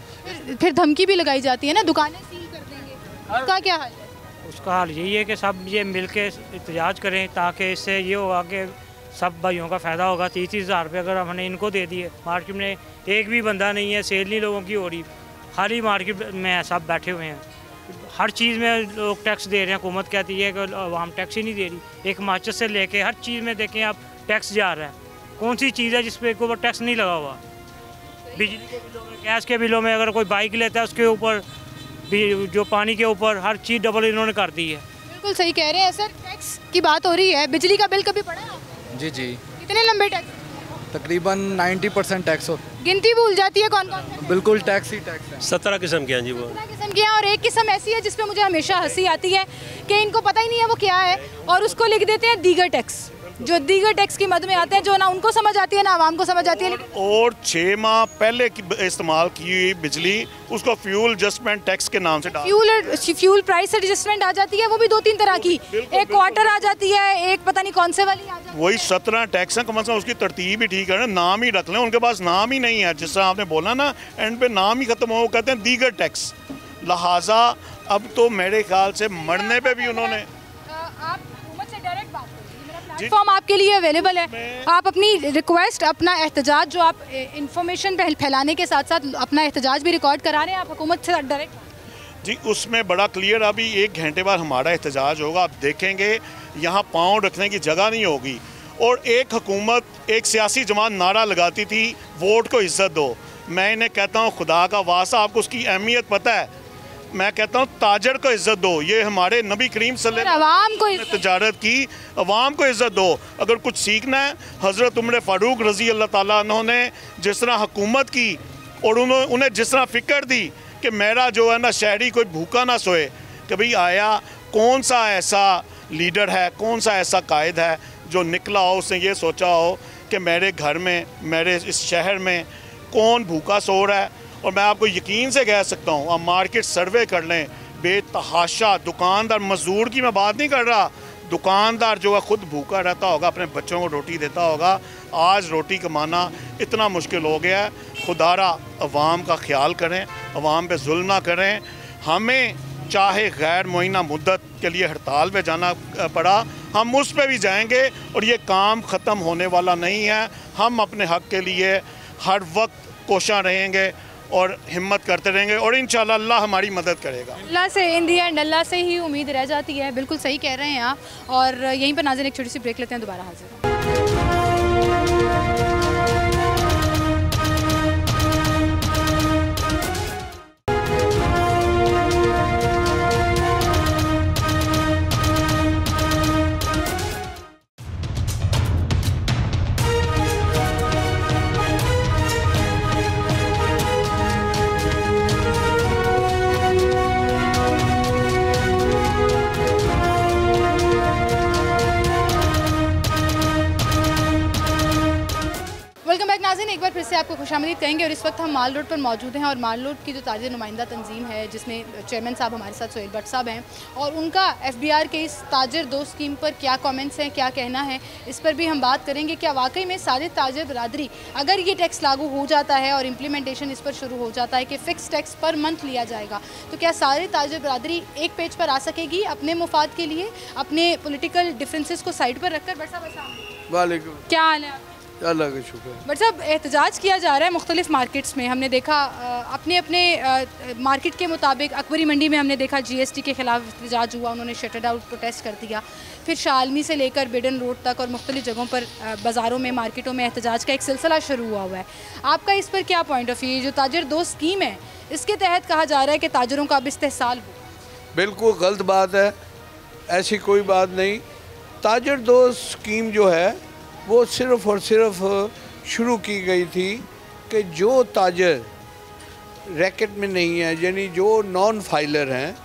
फिर धमकी भी लगाई जाती है ना, दुकानें सील कर देंगे, उसका क्या हल है? उसका हल यही है कि सब ये मिल के एहतजाज करें, ताकि इससे ये होगा कि सब भाइयों का फ़ायदा होगा। 30,000 रुपये अगर हमने इनको दे दिए, मार्केट में एक भी बंदा नहीं है, सेल नहीं लोगों की हो रही, खाली मार्केट में सब बैठे हुए हैं। हर चीज़ में लोग टैक्स दे रहे हैं, हुकूमत कहती है कि हम टैक्स ही नहीं दे रही। एक माचिस से लेके हर चीज़ में देखें आप टैक्स जा रहा है। कौन सी चीज़ है जिस पे ऊपर टैक्स नहीं लगा हुआ? बिजली के बिलों में, गैस के बिलों में, अगर कोई बाइक लेता है उसके ऊपर भी, जो पानी के ऊपर, हर चीज़ डबल इन्होंने कर दी है। बिल्कुल सही कह रहे हैं सर, टैक्स की बात हो रही है। बिजली का बिल कभी पड़ा है? जी जी। कितने लंबे टैक्स? तकरीबन 90% टैक्स हो। गिनती भूल जाती है कौन कौन? बिल्कुल टैक्स ही टैक्स है। 17 किस्म के हैं जी वो। 17 किस्म के हैं, और एक किस्म ऐसी है जिसपे मुझे हमेशा हंसी आती है कि इनको पता ही नहीं है वो क्या है और उसको लिख देते हैं दीगर टैक्स। जो दीगर टैक्स की मद में आते हैं, जो ना उनको समझ आती है ना आवाम को समझ आती है। और 6 माह पहले की इस्तेमाल की हुई बिजली उसको फ्यूल एडजस्टमेंट टैक्स के नाम से फ्यूल प्राइस एडजस्टमेंट आ जाती है, वो भी 2-3 तरह की, एक क्वार्टर आ जाती है, एक पता नहीं कौन से वाली आ जाती है। वही 17 टैक्स हैं, कम से कम उसकी तरतीब ही ठीक है, नाम ही रख लें। उनके पास नाम ही नहीं है, जिस तरह आपने बोला ना, एंड पे नाम ही खत्म हो, कहते हैं दीगर टैक्स। लिहाजा अब तो मेरे ख्याल से मरने पे भी उन्होंने प्लेटफॉर्म आपके लिए अवेलेबल है, आप अपनी रिक्वेस्ट, अपना एहतजाज जो आप इंफॉर्मेशन फैलाने के साथ साथ अपना एहतजाज भी रिकॉर्ड करा रहे हैं, आप हुकूमत से डायरेक्ट। जी उसमें बड़ा क्लियर, अभी 1 घंटे बाद हमारा एहतजाज होगा, आप देखेंगे यहाँ पाँव रखने की जगह नहीं होगी। और एक हुकूमत, एक सियासी जमात नारा लगाती थी वोट को इज्जत दो। मैं इन्हें कहता हूँ खुदा का वास्ता, आपको उसकी अहमियत पता है? मैं कहता हूँ ताजर को इज्जत दो। ये हमारे नबी करीम सल्लल्लाहु अलैहि वसल्लम ने तजारत की, अवाम को इज्जत दो। अगर कुछ सीखना है, हज़रत उमर फ़ारूक रज़ी अल्लाह ताला अन्हु ने जिस तरह हुकूमत की और उन्हें जिस तरह फ़िक्र दी कि मेरा जो है ना शहरी कोई भूखा ना सोए, कि भाई आया कौन सा ऐसा लीडर है, कौन सा ऐसा कायद है जो निकला हो, उसने ये सोचा हो कि मेरे घर में, मेरे इस शहर में कौन भूखा सो रहा है। और मैं आपको यकीन से कह सकता हूँ, आप मार्केट सर्वे कर लें, बेतहाशा दुकानदार, मजदूर की मैं बात नहीं कर रहा, दुकानदार जो है ख़ुद भूखा रहता होगा, अपने बच्चों को रोटी देता होगा। आज रोटी कमाना इतना मुश्किल हो गया है। खुदारा अवाम का ख्याल करें, अवाम पे जुल्म ना करें। हमें चाहे गैर मुअय्यना मुद्दत के लिए हड़ताल पे जाना पड़ा, हम उस पे भी जाएंगे और ये काम ख़त्म होने वाला नहीं है। हम अपने हक़ के लिए हर वक्त कोशिश रहेंगे और हिम्मत करते रहेंगे और इंशाल्लाह अल्लाह हमारी मदद करेगा। अल्लाह से इन दी एंड अल्लाह से ही उम्मीद रह जाती है। बिल्कुल सही कह रहे हैं आप। और यहीं पर नाज़रीन एक छोटी सी ब्रेक लेते हैं, दोबारा हाजिर। नाज़रीन एक बार फिर से आपको खुशामदीद कहेंगे। और इस वक्त हम माल रोड पर मौजूद हैं और माल रोड की जो ताजिर नुमाइंदा तंजीम है, जिसमें चेयरमैन साहब हमारे साथ सोहेल भट्ट साहब हैं, और उनका FBR के इस ताजिर दो स्कीम पर क्या कमेंट्स हैं, क्या कहना है, इस पर भी हम बात करेंगे। क्या वाकई में सारे ताजिर बरादरी, अगर ये टैक्स लागू हो जाता है और इम्प्लीमेंटेशन इस पर शुरू हो जाता है कि फ़िक्स टैक्स पर मंथ लिया जाएगा, तो क्या सारे ताजिर बरादरी एक पेज पर आ सकेगी अपने मुफाद के लिए, अपने पोलिटिकल डिफरेंसेस को साइड पर रखकर? भट्ट साहब वालेकुम, क्या हाल है? अल्लाह का शुक्र। बट साहब एहतजाज किया जा रहा है मुख्तलिफ मार्केट्स में, हमने देखा अपने अपने मार्केट के मुताबिक अकबरी मंडी में हमने देखा GST के ख़िलाफ़ एहतजाज हुआ, उन्होंने शटर आउट प्रोटेस्ट कर दिया। फिर शालमी से लेकर बिडन रोड तक और मुख्तलिफ जगहों पर बाज़ारों में, मार्केटों में एहतजाज का एक सिलसिला शुरू हुआ है। आपका इस पर क्या पॉइंट ऑफ व्यू? जो ताजर दो स्कीम है, इसके तहत कहा जा रहा है कि ताजरों का अब इस्तेहसाल हो। बिल्कुल गलत बात है, ऐसी कोई बात नहीं। ताजर दो स्कीम जो है वो सिर्फ़ और सिर्फ शुरू की गई थी कि जो ताजर रैकेट में नहीं है, यानी जो नॉन फाइलर हैं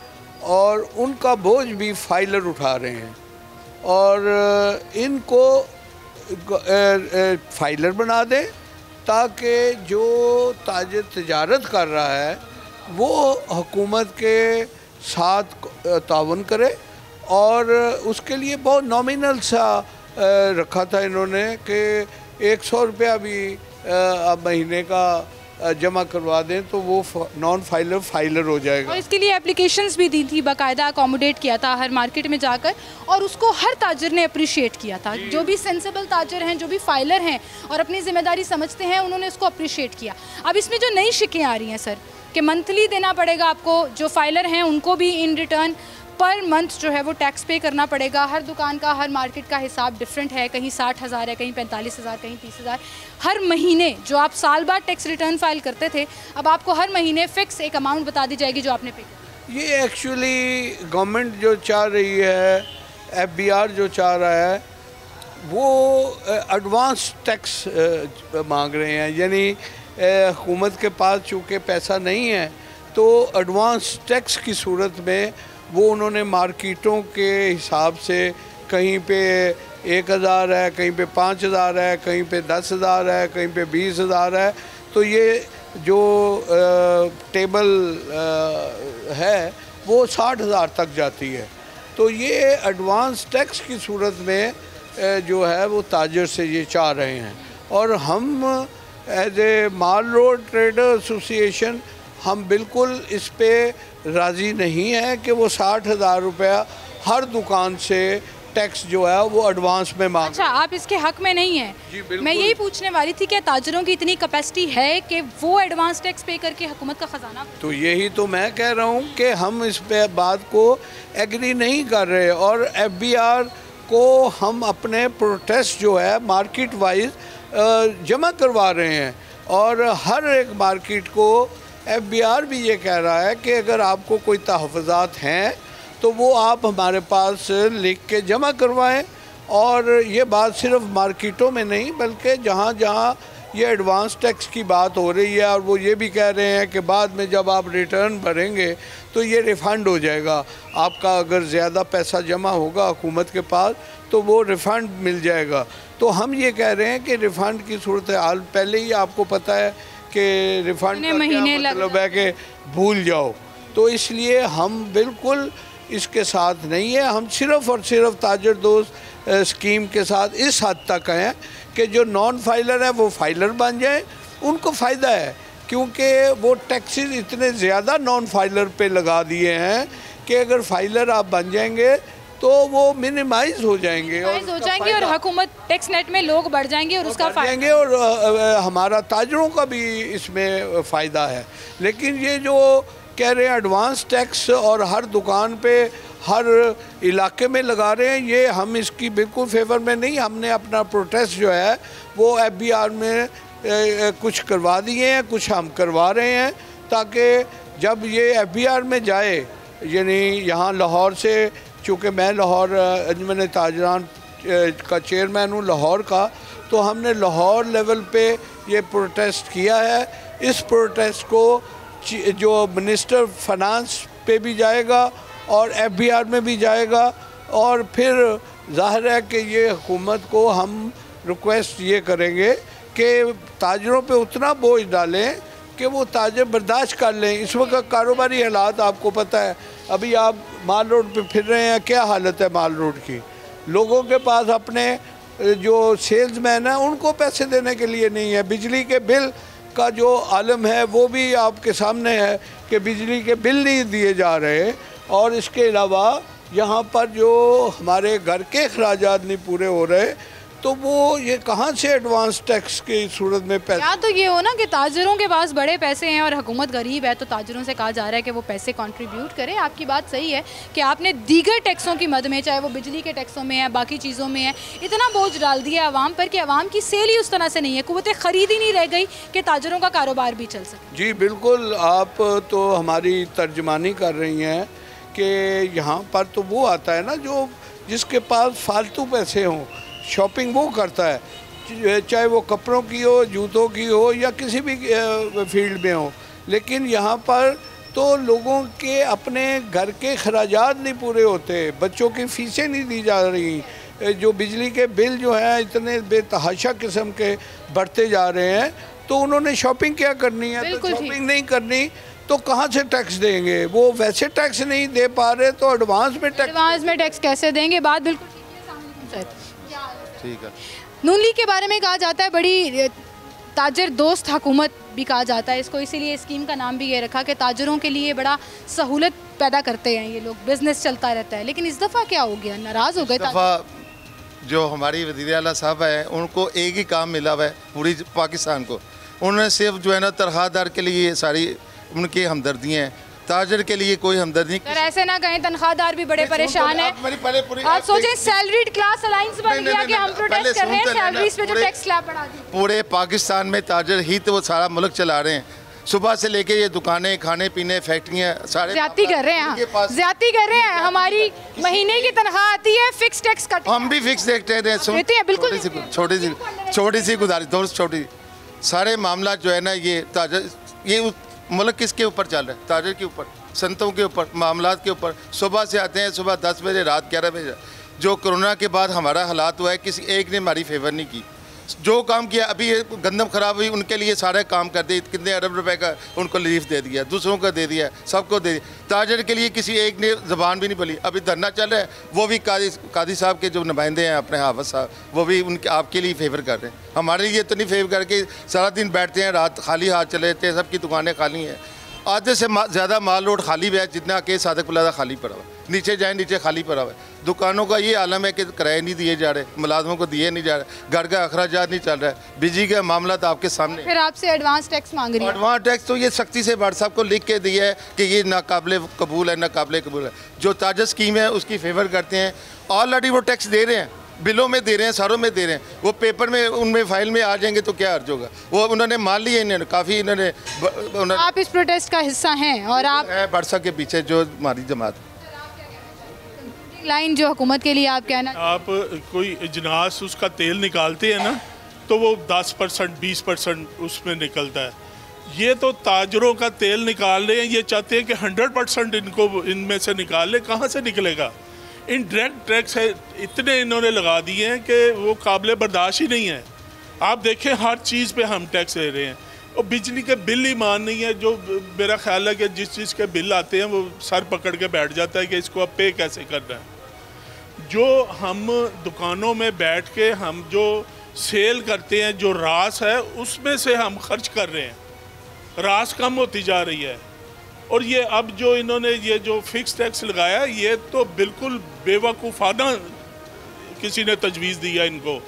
और उनका बोझ भी फाइलर उठा रहे हैं, और इनको फाइलर बना दें ताकि जो ताजर तजारत कर रहा है वो हुकूमत के साथ तावन करे। और उसके लिए बहुत नॉमिनल सा रखा था इन्होंने कि 100 रुपया भी महीने का जमा करवा दें तो वो नॉन फाइलर फाइलर हो जाएगा। और इसके लिए एप्लीकेशंस भी दी थी, बाकायदा अकोमोडेट किया था हर मार्केट में जाकर, और उसको हर ताजर ने अप्रिशिएट किया था। जो भी सेंसिबल ताजर हैं, जो भी फाइलर हैं और अपनी ज़िम्मेदारी समझते हैं, उन्होंने इसको अप्रिशिएट किया। अब इसमें जो नई शिकें आ रही हैं सर, कि मंथली देना पड़ेगा आपको, जो फाइलर हैं उनको भी इन रिटर्न पर मंथ जो है वो टैक्स पे करना पड़ेगा। हर दुकान का, हर मार्केट का हिसाब डिफरेंट है, कहीं 60,000 है, कहीं 45,000, कहीं 30,000। हर महीने जो आप साल बाद टैक्स रिटर्न फाइल करते थे, अब आपको हर महीने फ़िक्स एक अमाउंट बता दी जाएगी जो आपने पे किया। ये एक्चुअली गवर्नमेंट जो चाह रही है, FBR जो चाह रहा है, वो एडवांस टैक्स मांग रहे हैं। यानी हुकूमत के पास चूँकि पैसा नहीं है तो एडवांस टैक्स की सूरत में वो उन्होंने मार्केटों के हिसाब से कहीं पे 1000 है, कहीं पे 5000 है, कहीं पे 10,000 है, कहीं पे 20,000 है। तो ये जो टेबल है वो 60,000 तक जाती है। तो ये एडवांस टैक्स की सूरत में जो है वो ताजर से ये चाह रहे हैं। और हम as a mall road trader association हम बिल्कुल इस पे राज़ी नहीं है कि वो 60,000 रुपया हर दुकान से टैक्स जो है वो एडवांस में मांग। अच्छा, आप इसके हक में नहीं हैं? जी बिल्कुल। मैं यही पूछने वाली थी कि ताजरों की इतनी कैपेसिटी है कि वो एडवांस टैक्स पे करके हुकूमत का ख़जाना। तो यही तो मैं कह रहा हूँ कि हम इस पे बात को एग्री नहीं कर रहे। और FBR को हम अपने प्रोटेस्ट जो है मार्केट वाइज जमा करवा रहे हैं। और हर एक मार्केट को FBR भी ये कह रहा है कि अगर आपको कोई तहफ़्फ़ुज़ात हैं तो वो आप हमारे पास लिख के जमा करवाएं। और ये बात सिर्फ मार्केटों में नहीं बल्कि जहाँ जहाँ ये एडवांस टैक्स की बात हो रही है, और वो ये भी कह रहे हैं कि बाद में जब आप रिटर्न भरेंगे तो ये रिफ़ंड हो जाएगा आपका। अगर ज़्यादा पैसा जमा होगा हुकूमत के पास तो वो रिफ़ंड मिल जाएगा। तो हम ये कह रहे हैं कि रिफ़ंड की सूरत हाल पहले ही आपको पता है कि रिफ़ंड का क्या मतलब है कि भूल जाओ। तो इसलिए हम बिल्कुल इसके साथ नहीं है। हम सिर्फ़ और सिर्फ ताजर दोस्त स्कीम के साथ इस हद तक हैं कि जो नॉन फाइलर है वो फाइलर बन जाए, उनको फ़ायदा है। क्योंकि वो टैक्सेस इतने ज़्यादा नॉन फाइलर पे लगा दिए हैं कि अगर फाइलर आप बन जाएंगे तो वो मिनिमाइज हो जाएंगे और हुकूमत टैक्स नेट में लोग बढ़ जाएंगे और उसका जाएंगे और हमारा ताजरों का भी इसमें फ़ायदा है। लेकिन ये जो कह रहे हैं एडवांस टैक्स और हर दुकान पे हर इलाके में लगा रहे हैं, ये हम इसकी बिल्कुल फेवर में नहीं। हमने अपना प्रोटेस्ट जो है वो FBR में कुछ करवा दिए हैं, कुछ हम करवा रहे हैं, ताकि जब ये FBR में जाए, यानी यहाँ लाहौर से, चूँकि मैं लाहौर अंजुमन ताजरान का चेयरमैन हूँ लाहौर का, तो हमने लाहौर लेवल पे ये प्रोटेस्ट किया है। इस प्रोटेस्ट को जो मिनिस्टर फाइनेंस पे भी जाएगा और FBR में भी जाएगा। और फिर जाहिर है कि ये हुकूमत को हम रिक्वेस्ट ये करेंगे कि ताजरों पे उतना बोझ डालें कि वो ताजर बर्दाश्त कर लें। इस वक्त कारोबारी हालात आपको पता है, अभी आप माल रोड पे फिर रहे हैं, क्या हालत है माल रोड की। लोगों के पास अपने जो सेल्समैन हैं उनको पैसे देने के लिए नहीं है। बिजली के बिल का जो आलम है वो भी आपके सामने है कि बिजली के बिल नहीं दिए जा रहे। और इसके अलावा यहाँ पर जो हमारे घर के अखराजात नहीं पूरे हो रहे, तो वो ये कहाँ से एडवांस टैक्स की सूरत में पैसे। या तो ये हो ना कि ताजरों के पास बड़े पैसे हैं और हुकूमत गरीब है, तो ताजरों से कहा जा रहा है कि वो पैसे कंट्रीब्यूट करें। आपकी बात सही है कि आपने दीगर टैक्सों की मद में, चाहे वो बिजली के टैक्सों में है, बाकी चीज़ों में है, इतना बोझ डाल दिया आवाम पर कि आवाम की सेल ही उस तरह से नहीं है, कुव्वत ख़रीद ही नहीं रह गई कि ताजरों का कारोबार भी चल सके। जी बिल्कुल, आप तो हमारी तर्जमानी कर रही हैं कि यहाँ पर तो वो आता है ना जो जिसके पास फालतू पैसे हों, शॉपिंग वो करता है, चाहे वो कपड़ों की हो, जूतों की हो या किसी भी फील्ड में हो। लेकिन यहाँ पर तो लोगों के अपने घर के खराजात नहीं पूरे होते, बच्चों की फ़ीसें नहीं दी जा रही, जो बिजली के बिल जो हैं इतने बेतहाशा किस्म के बढ़ते जा रहे हैं, तो उन्होंने शॉपिंग क्या करनी है? तो शॉपिंग नहीं करनी तो कहाँ से टैक्स देंगे? वो वैसे टैक्स नहीं दे पा रहे तो एडवांस में टैक्स कैसे देंगे? बात बिल्कुल ठीक है। नून लीग के बारे में कहा जाता है बड़ी ताजर दोस्त हुकूमत भी कहा जाता है इसको, इसीलिए स्कीम का नाम भी ये रखा कि ताजरों के लिए बड़ा सहूलत पैदा करते हैं ये लोग, बिजनेस चलता रहता है। लेकिन इस दफ़ा क्या हो गया, नाराज़ हो गए? जो हमारी वज़ीर आला साहब है उनको एक ही काम मिला हुआ है पूरी पाकिस्तान को, उन्होंने सिर्फ जो है ना तनख्वाहदार के लिए सारी उनकी हमदर्दियाँ हैं, ताजर के लिए कोई हमदर्दी। सर ऐसे ना कहें, तनख्वाहदार भी बड़े परेशान हैं। आप सोचें सैलरीड क्लास अलायंस बन गया कि हम प्रोटेस्ट कर रहे हैं सैलरीज पे जो टैक्स स्लैब बढ़ा दी। पूरे पाकिस्तान में ताजर ही तो वो सारा मुल्क चला रहे हैं, सुबह से लेके ये दुकानें, खाने पीने, फैक्ट्रियाँ सारे ज्यादती कर रहे हैं, ज्यादती कर रहे हैं। हमारी महीने की तनख्वाह आती है, फिक्स टैक्स कट, हम भी फिक्स देखते हैं। बिल्कुल छोटी सी गुजारिश दोस्त, छोटी सारे मामला जो है ना ये ताजर, ये मुल्क किसके ऊपर चल रहा है? ताजर के ऊपर, संतों के ऊपर, मामलात के ऊपर। सुबह से आते हैं, सुबह 10 बजे, रात 11 बजे, जो कोरोना के बाद हमारा हालात हुआ है, किसी एक ने हमारी फेवर नहीं की। जो काम किया, अभी ये गंदम खराब हुई, उनके लिए सारे काम कर दिए, कितने अरब रुपए का उनको रिलीफ दे दिया, दूसरों को दे दिया, सबको दे दिया। ताजर के लिए किसी एक ने ज़बान भी नहीं बोली। अभी धरना चल रहा है, वो भी कादी साहब के जो नुमाइंदे हैं अपने हाफिज साहब, वो भी उनके आपके लिए फेवर कर रहे हैं। हमारे लिए तो नहीं फेवर करके सारा दिन बैठते हैं, रात खाली हाथ चले जाते हैं, सबकी दुकानें खाली हैं। आधे से ज़्यादा माल रोड खाली भी है, जितना कि सादक प्लाजा खाली पड़ा हुआ है। नीचे जाए नीचे खाली पड़ा हुआ है। दुकानों का ये आलम है कि किराए नहीं दिए जा रहे, मुलाजमों को दिए नहीं जा रहे, घर का अखराजात नहीं चल रहा है, बिजली का मामला तो आपके सामने। फिर आपसे एडवांस टैक्स मांग रही है। एडवांस टैक्स तो ये सख्ती से भाट साहब को लिख के दिया है कि ये नाकाबिले कबूल है, नाकाबिले कबूल है। जो ताजा स्कीम है उसकी फेवर करते हैं, ऑलरेडी वो टैक्स दे रहे हैं, बिलों में दे रहे हैं, सारों में दे रहे हैं। वो पेपर में उनमें फाइल में आ जाएंगे तो क्या अर्ज होगा। वो उन्होंने मान लिया, इन्होंने काफ़ी इन्होंने आप इस प्रोटेस्ट का हिस्सा हैं और आप भाट साहब के पीछे जो हमारी जमात लाइन जो हुकूमत के लिए आप कहना, आप कोई इजनास उसका तेल निकालते हैं ना, तो वो 10% 20% उसमें निकलता है। ये तो ताजरों का तेल निकाल रहे हैं, ये चाहते हैं कि 100% इनको इनमें से निकाल ले। कहाँ से निकलेगा? इनडायरेक्ट टैक्स है इतने इन्होंने लगा दिए हैं कि वो काबिल बर्दाश्त ही नहीं है। आप देखें हर चीज़ पे हम टैक्स ले रहे हैं और बिजली के बिल ही मान नहीं है। जो मेरा ख्याल है कि जिस चीज़ के बिल आते हैं वो सर पकड़ के बैठ जाता है कि इसको अब पे कैसे करना है। जो हम दुकानों में बैठ के हम जो सेल करते हैं, जो रास है उसमें से हम खर्च कर रहे हैं, रास कम होती जा रही है। और ये अब जो इन्होंने ये जो फिक्स टैक्स लगाया, ये तो बिल्कुल बेवकूफ़ाना किसी ने तजवीज़ दिया इनको।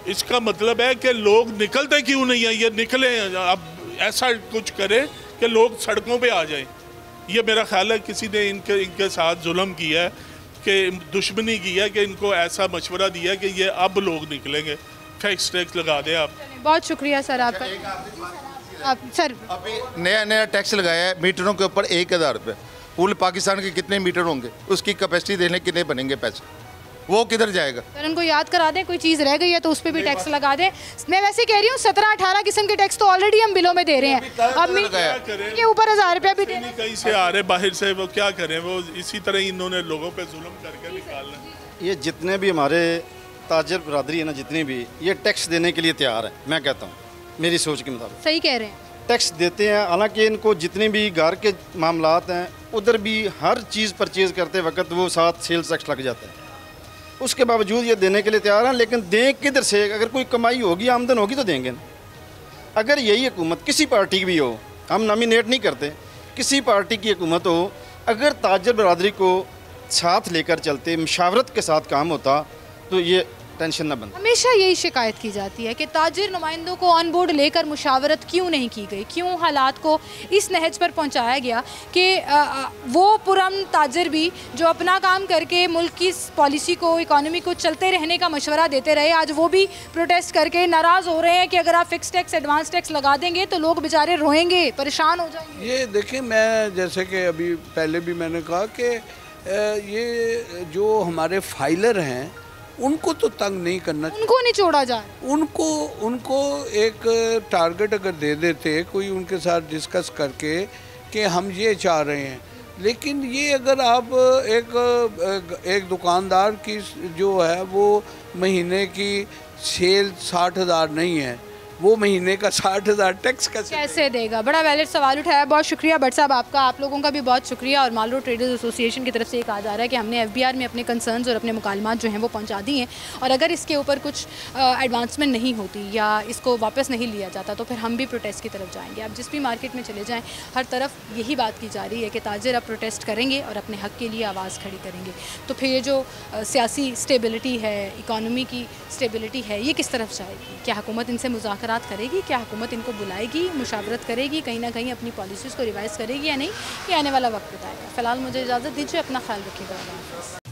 इसका मतलब है कि लोग निकलते क्यों नहीं हैं, ये निकले। अब ऐसा कुछ करें कि लोग सड़कों पे आ जाएं। ये मेरा ख्याल है किसी ने इनके साथ जुल्म किया है, कि दुश्मनी की है, कि इनको ऐसा मशवरा दिया कि ये अब लोग निकलेंगे। फिक्स टैक्स लगा दें आप। बहुत शुक्रिया सर आपका। आप सर अभी नया टैक्स लगाया है मीटरों के ऊपर 1000 रुपये। पूरे पाकिस्तान के कितने मीटर होंगे, उसकी कैपेसिटी देने कितने बनेंगे पैसे, वो किधर जाएगा? सर उनको याद करा दें, कोई चीज़ रह गई है तो उस पर भी टैक्स लगा दें। मैं वैसे कह रही हूँ 17-18 किस्म के टैक्स तो ऑलरेडी हम बिलों में दे रहे हैं, अब के ऊपर 1000 रुपया भी दें। कहीं से आ रहे बाहर से, वो क्या करें? वो इसी तरह इन्होंने लोगों पे जुल्म करके निकालना। ये जितने भी हमारे ताजर बरादरी है ना, जितनी भी, ये टैक्स देने के लिए तैयार है। मैं कहता हूँ मेरी सोच के मुताबिक सही कह रहे हैं, टैक्स देते हैं। हालांकि इनको जितने भी घर के मामलात हैं उधर भी हर चीज़ परचेज़ करते वक्त वो साथ सेल्स टैक्स लग जाता है। उसके बावजूद ये देने के लिए तैयार हैं, लेकिन दें किधर से? अगर कोई कमाई होगी, आमदन होगी तो देंगे ना। अगर यही हुकूमत किसी पार्टी की भी हो, हम नॉमिनेट नहीं करते, किसी पार्टी की हुकूमत हो, अगर ताजर बरादरी को साथ लेकर चलते, मशावरत के साथ काम होता तो ये टेंशन ना बनता। हमेशा यही शिकायत की जाती है कि ताजिर नुमाइंदों को ऑन बोर्ड लेकर मुशावरत क्यों नहीं की गई, क्यों हालात को इस नहज पर पहुंचाया गया कि वो पुरअमन ताजिर भी जो अपना काम करके मुल्क की पॉलिसी को, इकॉनमी को चलते रहने का मशवरा देते रहे, आज वो भी प्रोटेस्ट करके नाराज़ हो रहे हैं कि अगर आप फिक्स टैक्स, एडवांस टैक्स लगा देंगे तो लोग बेचारे रोएंगे, परेशान हो जाएंगे। ये देखिए, मैं जैसे कि अभी पहले भी मैंने कहा कि ये जो हमारे फाइलर हैं उनको तो तंग नहीं करना, उनको नहीं छोड़ा जाए। उनको एक टारगेट अगर दे देते, कोई उनके साथ डिस्कस करके कि हम ये चाह रहे हैं। लेकिन ये अगर आप एक दुकानदार की जो है वो महीने की सेल 60,000 नहीं है, वो महीने का 60,000 टैक्स कैसे देगा? बड़ा वैलिड सवाल उठाया। बहुत शुक्रिया भट्ट साहब आपका, आप लोगों का भी बहुत शुक्रिया। और माल रोड ट्रेडर्स एसोसिएशन की तरफ से ये कहा जा रहा है कि हमने FBR में अपने कंसर्न्स और अपने मुकालमात जो हैं वो पहुंचा दिए हैं, और अगर इसके ऊपर कुछ एडवांसमेंट नहीं होती या इसको वापस नहीं लिया जाता तो फिर हम भी प्रोटेस्ट की तरफ जाएंगे। आप जिस भी मार्केट में चले जाएँ, हर तरफ यही बात की जा रही है कि ताजिर अब प्रोटेस्ट करेंगे और अपने हक़ के लिए आवाज़ खड़ी करेंगे। तो फिर ये जो सियासी स्टेबिलिटी है, इकॉनमी की स्टेबिलिटी है, ये किस तरफ जाएगी? क्या हुकूमत इनसे मुज़ाकरात करेगी? क्या हुकूमत इनको बुलाएगी, मुशावरत करेगी, कहीं ना कहीं अपनी पॉलिसीज़ को रिवाइज़ करेगी या नहीं? ये आने वाला वक्त बताएगा। फ़िलहाल मुझे इजाज़त दीजिए, अपना ख्याल रखिएगा।